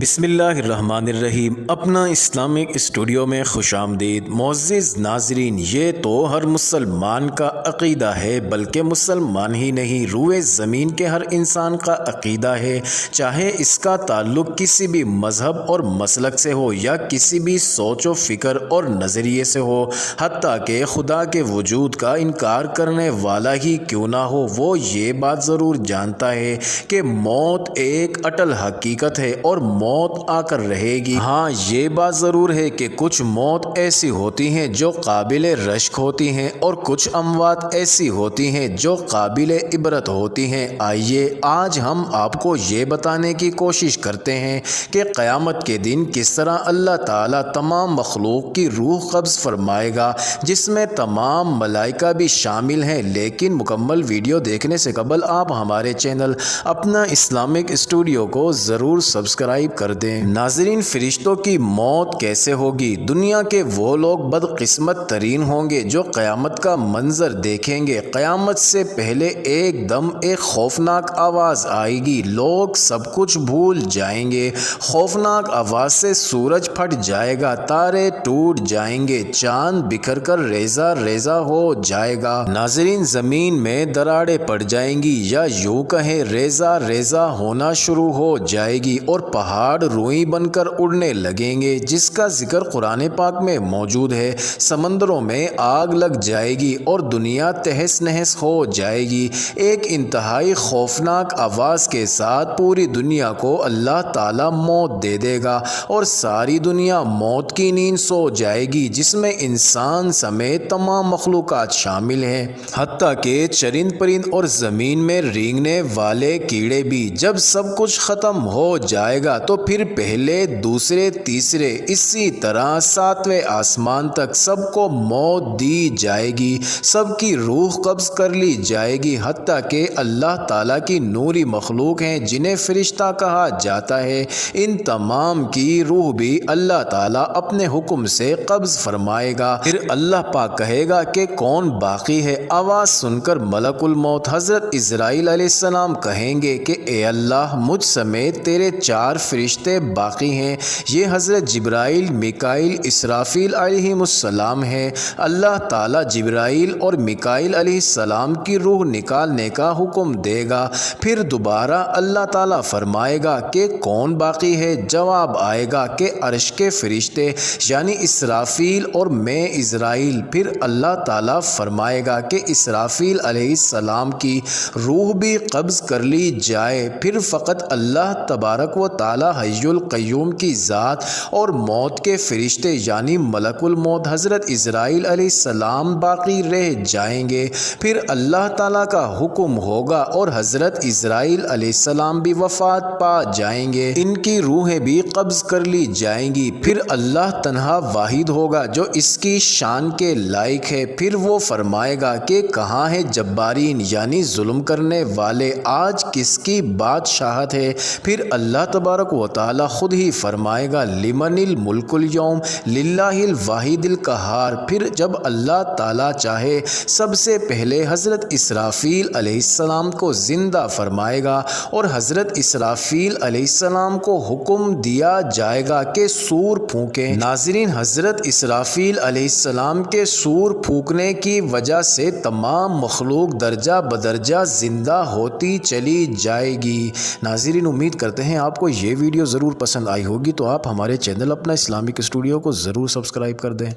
بسم اللہ الرحمن الرحیم۔ اپنا اسلامک اسٹوڈیو میں خوش آمدید معزز ناظرین۔ یہ تو ہر مسلمان کا عقیدہ ہے، بلکہ مسلمان ہی نہیں، روئے زمین کے ہر انسان کا عقیدہ ہے، چاہے اس کا تعلق کسی بھی مذہب اور مسلک سے ہو یا کسی بھی سوچ و فکر اور نظریے سے ہو، حتیٰ کہ خدا کے وجود کا انکار کرنے والا ہی کیوں نہ ہو، وہ یہ بات ضرور جانتا ہے کہ موت ایک اٹل حقیقت ہے اور موت آ کر رہے گی۔ ہاں، یہ بات ضرور ہے کہ کچھ موت ایسی ہوتی ہیں جو قابل رشک ہوتی ہیں اور کچھ اموات ایسی ہوتی ہیں جو قابل عبرت ہوتی ہیں۔ آئیے آج ہم آپ کو یہ بتانے کی کوشش کرتے ہیں کہ قیامت کے دن کس طرح اللہ تعالیٰ تمام مخلوق کی روح قبض فرمائے گا، جس میں تمام ملائکہ بھی شامل ہیں۔ لیکن مکمل ویڈیو دیکھنے سے قبل آپ ہمارے چینل اپنا اسلامک اسٹوڈیو کو ضرور سبسکرائب کر دیں۔ ناظرین، فرشتوں کی موت کیسے ہوگی؟ دنیا کے وہ لوگ بدقسمت ترین ہوں گے جو قیامت کا منظر دیکھیں گے۔ قیامت سے پہلے ایک دم ایک خوفناک آواز آئے گی، لوگ سب کچھ بھول جائیں گے۔ خوفناک آواز سے سورج پھٹ جائے گا، تارے ٹوٹ جائیں گے، چاند بکھر کر ریزہ ریزہ ہو جائے گا۔ ناظرین، زمین میں دراڑیں پڑ جائیں گی، یا یوں کہیں ریزہ ریزہ ہونا شروع ہو جائے گی، اور پہاڑ روئی بن کر اڑنے لگیں گے، جس کا ذکر قرآن پاک میں موجود ہے۔ سمندروں میں آگ لگ جائے گی اور دنیا تہس نہس ہو جائے گی۔ ایک انتہائی خوفناک آواز کے ساتھ پوری دنیا کو اللہ تعالیٰ موت دے دے گا اور ساری دنیا موت کی نیند سو جائے گی، جس میں انسان سمیت تمام مخلوقات شامل ہیں، حتیٰ کہ چرند پرند اور زمین میں رینگنے والے کیڑے بھی۔ جب سب کچھ ختم ہو جائے گا تو پھر پہلے، دوسرے، تیسرے، اسی طرح ساتویں آسمان تک سب کو موت دی جائے گی، سب کی روح قبض کر لی جائے گی، حتیٰ کہ اللہ تعالیٰ کی نوری مخلوق ہیں جنہیں فرشتہ کہا جاتا ہے، ان تمام کی روح بھی اللہ تعالیٰ اپنے حکم سے قبض فرمائے گا۔ پھر اللہ پاک کہے گا کہ کون باقی ہے؟ آواز سن کر ملک الموت حضرت عزرائیل علیہ السلام کہیں گے کہ اے اللہ، مجھ سمیت تیرے 4 فرشتے باقی ہیں۔ یہ حضرت جبرائیل، میکائیل، اسرافیل علیہ السلام ہیں۔ اللہ تعالیٰ جبرائیل اور میکائیل علیہ السلام کی روح نکالنے کا حکم دے گا۔ پھر دوبارہ اللہ تعالیٰ فرمائے گا کہ کون باقی ہے؟ جواب آئے گا کہ عرش کے فرشتے، یعنی اسرافیل اور میں عزرائیل۔ پھر اللہ تعالیٰ فرمائے گا کہ اسرافیل علیہ السلام کی روح بھی قبض کر لی جائے۔ پھر فقط اللہ تبارک و تعالیٰ حی القیوم کی ذات اور موت کے فرشتے یعنی ملک الموت حضرت عزرائیل علیہ السلام باقی رہ جائیں گے۔ پھر اللہ تعالیٰ کا حکم ہوگا اور حضرت عزرائیل علیہ السلام بھی وفات پا جائیں گے، ان کی روحیں بھی قبض کر لی جائیں گی۔ پھر اللہ تنہا واحد ہوگا جو اس کی شان کے لائق ہے۔ پھر وہ فرمائے گا کہ کہاں ہے جبارین یعنی ظلم کرنے والے، آج کس کی بادشاہت ہے؟ پھر اللہ تبارک و تعالیٰ خود ہی فرمائے گا لمن الملک اليوم، للہ الواحد القہار۔ پھر جب اللہ تعالیٰ چاہے سب سے پہلے حضرت اسرافیل علیہ السلام کو زندہ فرمائے گا اور حضرت اسرافیل علیہ السلام کو حکم دیا جائے گا کہ سور پھونکیں۔ ناظرین، حضرت اسرافیل علیہ السلام کے سور پھونکنے کی وجہ سے تمام مخلوق درجہ بدرجہ زندہ ہوتی چلی جائے گی۔ ناظرین، امید کرتے ہیں آپ کو یہ ویڈیو ضرور پسند آئی ہوگی، تو آپ ہمارے چینل اپنا اسلامک اسٹوڈیو کو ضرور سبسکرائب کر دیں۔